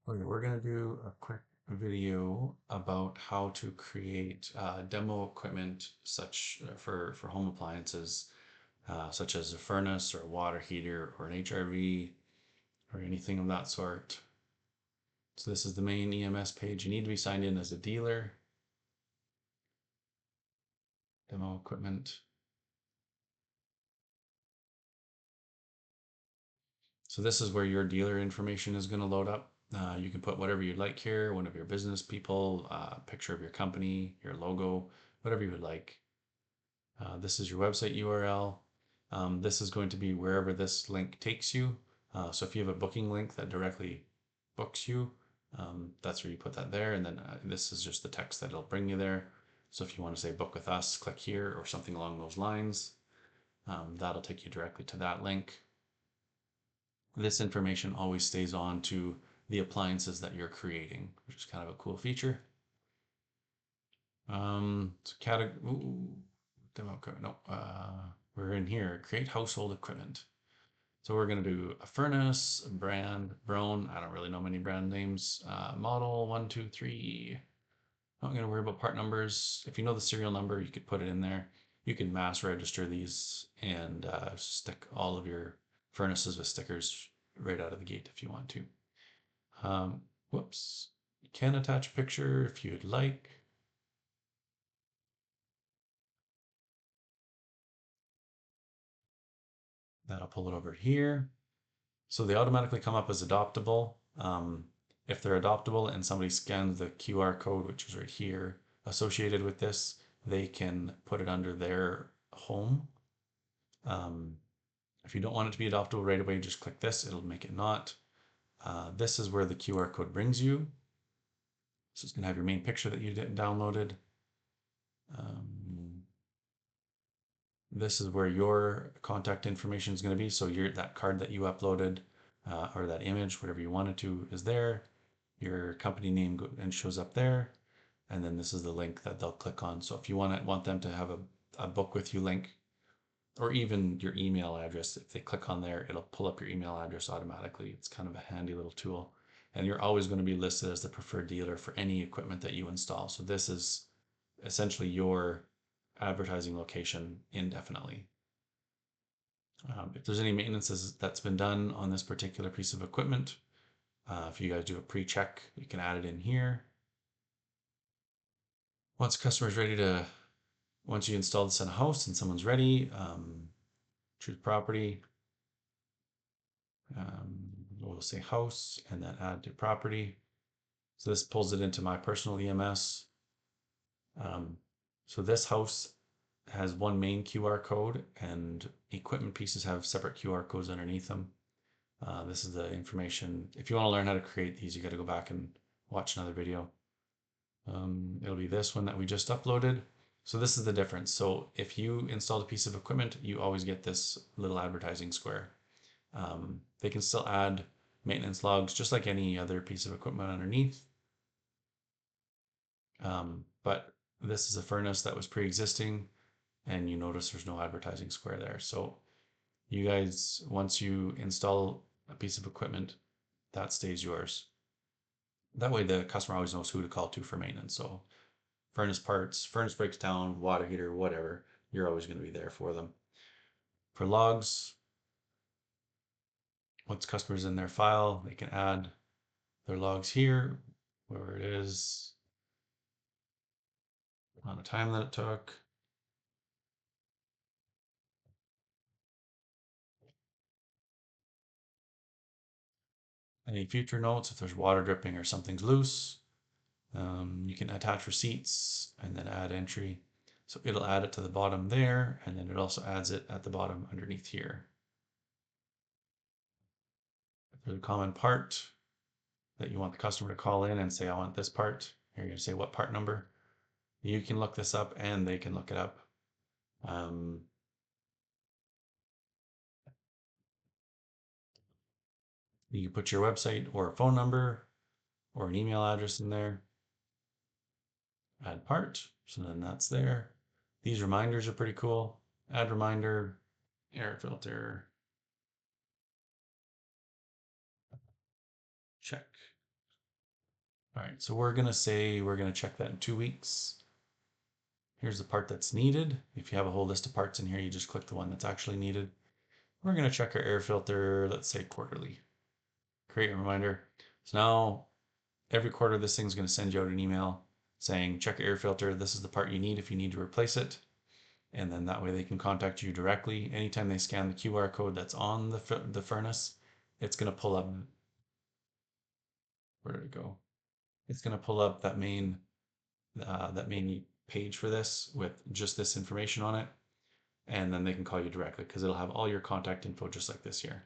Okay, we're going to do a quick video about how to create demo equipment such for home appliances, such as a furnace or a water heater or an HRV or anything of that sort. So this is the main EMS page. You need to be signed in as a dealer. Demo equipment. So this is where your dealer information is going to load up. You can put whatever you'd like here, one of your business people, picture of your company, your logo, whatever you would like. This is your website URL. This is going to be wherever this link takes you. So if you have a booking link that directly books you, that's where you put that there. And then this is just the text that'll bring you there. So if you want to say book with us, click here or something along those lines. That'll take you directly to that link. This information always stays on to the appliances that you're creating, which is kind of a cool feature. So demo equipment. No, we're in here. Create household equipment. So we're going to do a furnace, a brand, Brown. I don't really know many brand names. Model 123. Not going to worry about part numbers. If you know the serial number, you could put it in there. You can mass register these and stick all of your furnaces with stickers right out of the gate if you want to. Whoops. You can attach a picture if you'd like. That'll pull it over here. So they automatically come up as adoptable. If they're adoptable and somebody scans the QR code, which is right here, associated with this, they can put it under their home. If you don't want it to be adoptable right away, just click this, it'll make it not. This is where the QR code brings you. So it's gonna have your main picture that you downloaded. This is where your contact information is going to be. So that card that you uploaded or that image, whatever you wanted to, is there. Your company name and shows up there. And then this is the link that they'll click on. So if you want them to have a book with you link, or even your email address, if they click on there, it'll pull up your email address automatically. It's kind of a handy little tool. And you're always going to be listed as the preferred dealer for any equipment that you install. So this is essentially your advertising location indefinitely. If there's any maintenance that's been done on this particular piece of equipment, if you guys do a pre-check, you can add it in here. Once customer's ready to, once you install this in a house and someone's ready, choose property. We'll say house and then add to property. So this pulls it into my personal EMS. So this house has one main QR code and equipment pieces have separate QR codes underneath them. This is the information. If you want to learn how to create these, you got to go back and watch another video. It'll be this one that we just uploaded. So this is the difference. So if you installed a piece of equipment, you always get this little advertising square. They can still add maintenance logs just like any other piece of equipment underneath. But this is a furnace that was pre-existing and you notice there's no advertising square there. So you guys, once you install a piece of equipment, that stays yours. That way the customer always knows who to call to for maintenance. So furnace parts, furnace breaks down, water heater, whatever, you're always going to be there for them. For logs, once customers in their file, they can add their logs here, where it is, amount of time that it took. Any future notes, if there's water dripping or something's loose. You can attach receipts and then add entry. So it'll add it to the bottom there, and then it also adds it at the bottom underneath here. If there's a common part that you want the customer to call in and say, I want this part, you're going to say what part number. You can look this up and they can look it up. You can put your website or a phone number or an email address in there. Add part, so then that's there. These reminders are pretty cool. Add reminder, air filter, check. All right, so we're gonna say we're gonna check that in 2 weeks. Here's the part that's needed. If you have a whole list of parts in here, you just click the one that's actually needed. We're gonna check our air filter, let's say quarterly. Create a reminder. So now every quarter, this thing's gonna send you out an email saying, check your air filter. This is the part you need if you need to replace it. And then that way they can contact you directly. Anytime they scan the QR code that's on the furnace, it's gonna pull up, where did it go? It's gonna pull up that main page for this with just this information on it, and then they can call you directly because it'll have all your contact info just like this here.